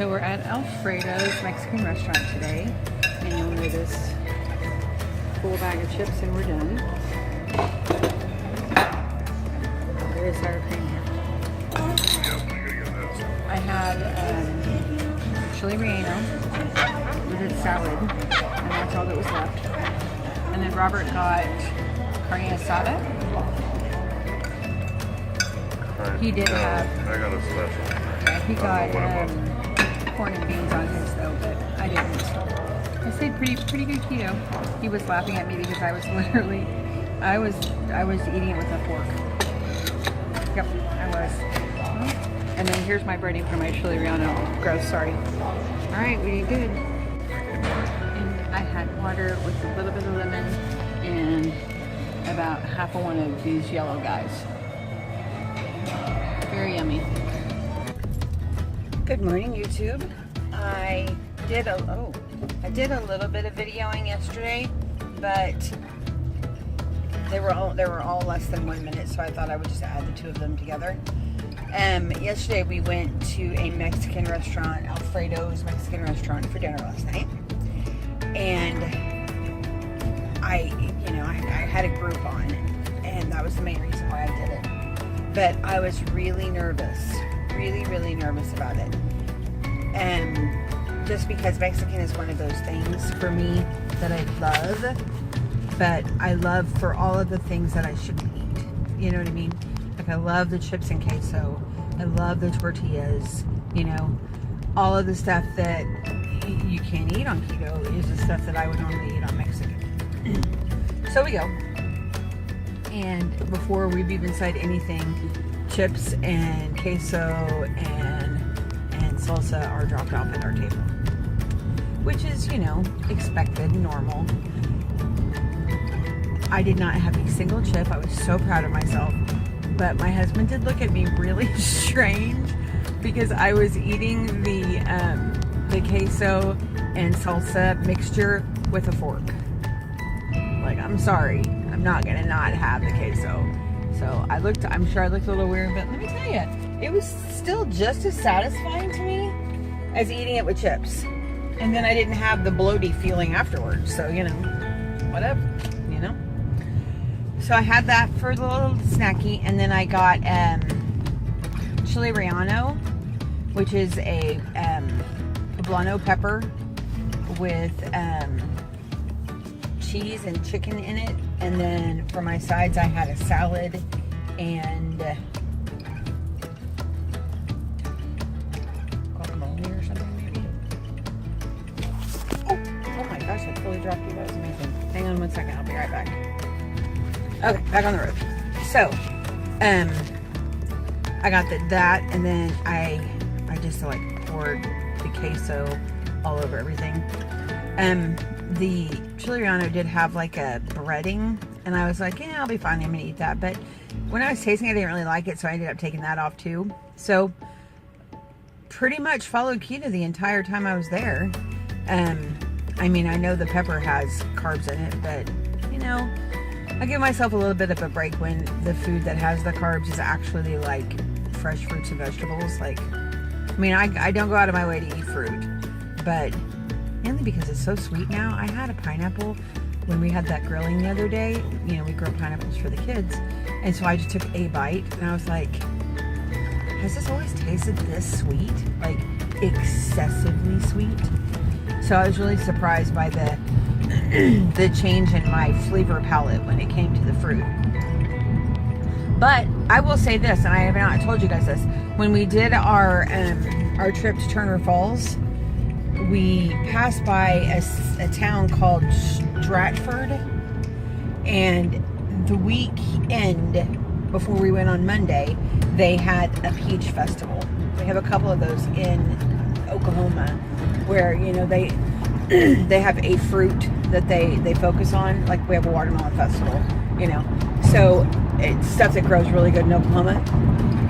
So we're at Alfredo's Mexican restaurant today, and you'll notice full bag of chips and we're done. There is sour cream here. I had chili relleno with its salad, and that's all that was left. And then Robert got carne asada. He did have. I got a special. Yeah, he got corn and beans on his though, but I didn't. I stayed pretty good keto. He was laughing at me because I was literally, I was eating it with a fork. Yep, I was. And then here's my breading for my chili relleno. Gross, sorry. All right, we did good. And I had water with a little bit of lemon and about half of one of these yellow guys. Very yummy. Good morning, YouTube. I did a little bit of videoing yesterday, but they were all less than 1 minute, so I thought I would just add the two of them together. Yesterday we went to a Mexican restaurant, Alfredo's Mexican restaurant, for dinner last night, and I had a group on, and that was the main reason why I did it. But I was really nervous about it. Just because Mexican is one of those things for me that I love, but I love for all of the things that I shouldn't eat. You know what I mean? Like, I love the chips and queso. I love the tortillas. You know, all of the stuff that you can't eat on keto is the stuff that I would normally eat on Mexican. So we go. And before we've even said anything, chips and queso and salsa are dropped off at our table, which is, you know, expected, normal. I did not have a single chip. I was so proud of myself, but my husband did look at me really strange because I was eating the queso and salsa mixture with a fork. Like, I'm sorry, I'm not gonna not have the queso. So I'm sure I looked a little weird, but let me tell you, it was still just as satisfying to me as eating it with chips. And then I didn't have the bloaty feeling afterwards. So, you know, whatever, you know. So I had that for the little snacky, and then I got chili relleno, which is a poblano pepper with cheese and chicken in it. And then for my sides, I had a salad and guacamole or something, maybe. Oh my gosh, I totally dropped you. That was amazing. Hang on 1 second, I'll be right back. Okay, back on the road. So, I got that, and then I just like poured the queso all over everything. The chili relleno did have like a breading, and I was like, yeah, I'll be fine, I'm gonna eat that. But when I was tasting it, I didn't really like it, so I ended up taking that off too. So pretty much followed keto the entire time I was there. I mean, I know the pepper has carbs in it, but you know, I give myself a little bit of a break when the food that has the carbs is actually like fresh fruits and vegetables. Like, I mean, I don't go out of my way to eat fruit, but mainly because it's so sweet now. I had a pineapple when we had that grilling the other day. You know, we grill pineapples for the kids. And so I just took a bite, and I was like, has this always tasted this sweet? Like, excessively sweet? So I was really surprised by the change in my flavor palette when it came to the fruit. But I will say this, and I have not told you guys this. When we did our trip to Turner Falls, we passed by a town called Stratford, and the weekend before we went on Monday, they had a peach festival. They have a couple of those in Oklahoma where, you know, they have a fruit that they focus on. Like, we have a watermelon festival, you know. So it's stuff that grows really good in Oklahoma.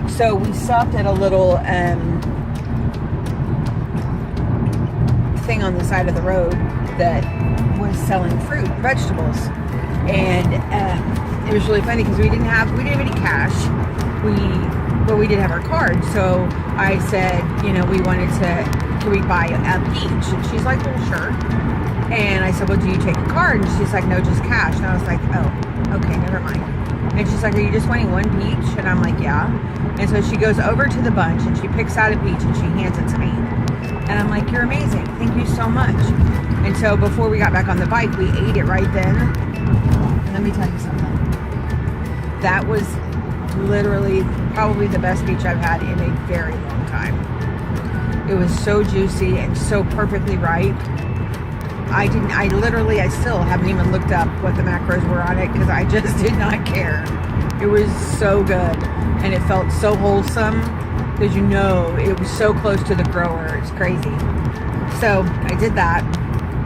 So we stopped at a little thing on the side of the road that was selling fruit and vegetables, and it was really funny because we didn't have any cash. We did have our card, so I said, you know, we wanted to can we buy a peach? And she's like, well, sure. And I said, well, do you take a card? And she's like, no, just cash. And I was like, oh, okay, never mind. And she's like, are you just wanting one peach? And I'm like, yeah. And so she goes over to the bunch and she picks out a peach and she hands it to me. And I'm like, you're amazing. Thank you so much. And so before we got back on the bike, we ate it right then. And let me tell you something. That was literally probably the best peach I've had in a very long time. It was so juicy and so perfectly ripe. I still haven't even looked up what the macros were on it because I just did not care. It was so good. And it felt so wholesome because it was so close to the grower. It's crazy. So I did that.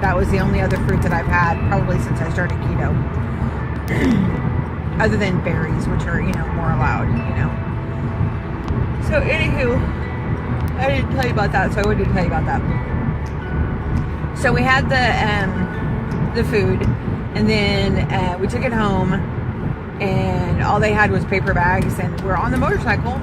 That was the only other fruit that I've had probably since I started keto. Other than berries, which are, more allowed, So anywho, I didn't tell you about that, so I wanted to tell you about that. So we had the food, and then we took it home, and all they had was paper bags, and we're on the motorcycle,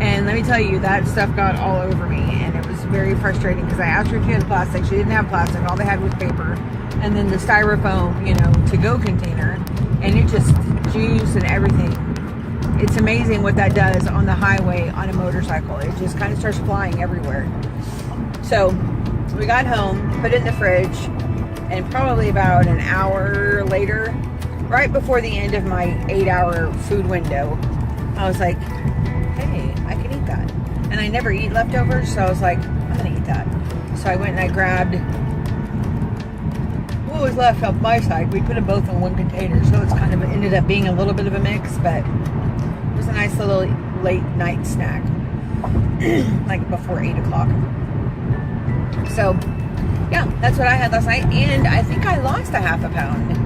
and let me tell you, that stuff got all over me, and it was very frustrating because I asked her if she had plastic. She didn't have plastic. All they had was paper, and then the styrofoam, to-go container, and it just juice and everything. It's amazing what that does on the highway on a motorcycle. It just kind of starts flying everywhere. So we got home, put it in the fridge, and probably about an hour later, right before the end of my 8-hour food window, I was like, hey, I can eat that. And I never eat leftovers, so I was like, I'm gonna eat that. So I went and I grabbed what was left off my side. We put them both in one container, so it's kind of ended up being a little bit of a mix, but it was a nice little late night snack, like before 8 o'clock. So yeah, that's what I had last night, and I think I lost a half a pound.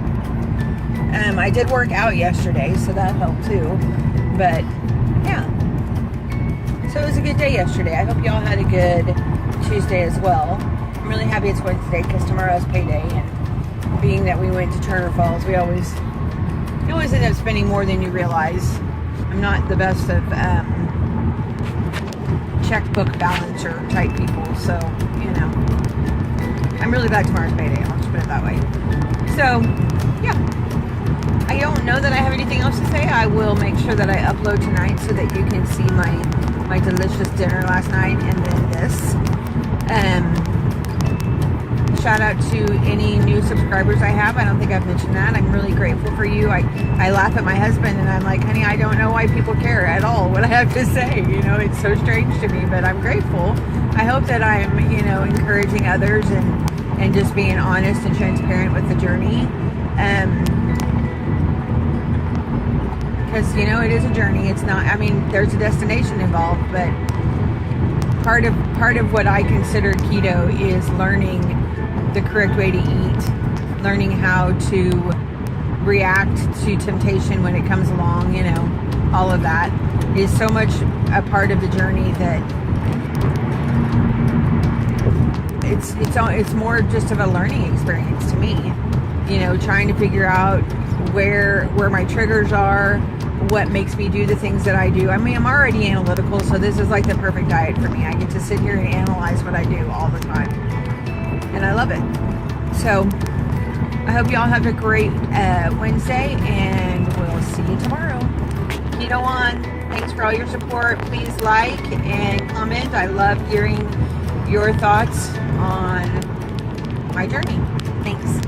I did work out yesterday, so that helped too, but yeah. So it was a good day yesterday. I hope y'all had a good Tuesday as well. I'm really happy it's Wednesday because tomorrow's payday, and being that we went to Turner Falls, you always end up spending more than you realize. I'm not the best of checkbook balancer type people, so I'm really glad tomorrow's payday. I'll just put it that way. So yeah, I don't know that I have anything else to say. I will make sure that I upload tonight so that you can see my delicious dinner last night, and then this. Shout out to any new subscribers I have. I don't think I've mentioned that. I'm really grateful for you. I laugh at my husband and I'm like, honey, I don't know why people care at all what I have to say. It's so strange to me, but I'm grateful. I hope that I'm, encouraging others and just being honest and transparent with the journey. Because, it is a journey. It's not, there's a destination involved, but part of what I consider keto is learning the correct way to eat, learning how to react to temptation when it comes along, all of that is so much a part of the journey that it's more just of a learning experience to me, trying to figure out where my triggers are, what makes me do the things that I do. I'm already analytical, so this is like the perfect diet for me. I get to sit here and analyze what I do all the time, and I love it. So I hope y'all have a great Wednesday, and we'll see you tomorrow. Keto on. Thanks for all your support. Please like and comment. I love hearing your thoughts on my journey. Thanks.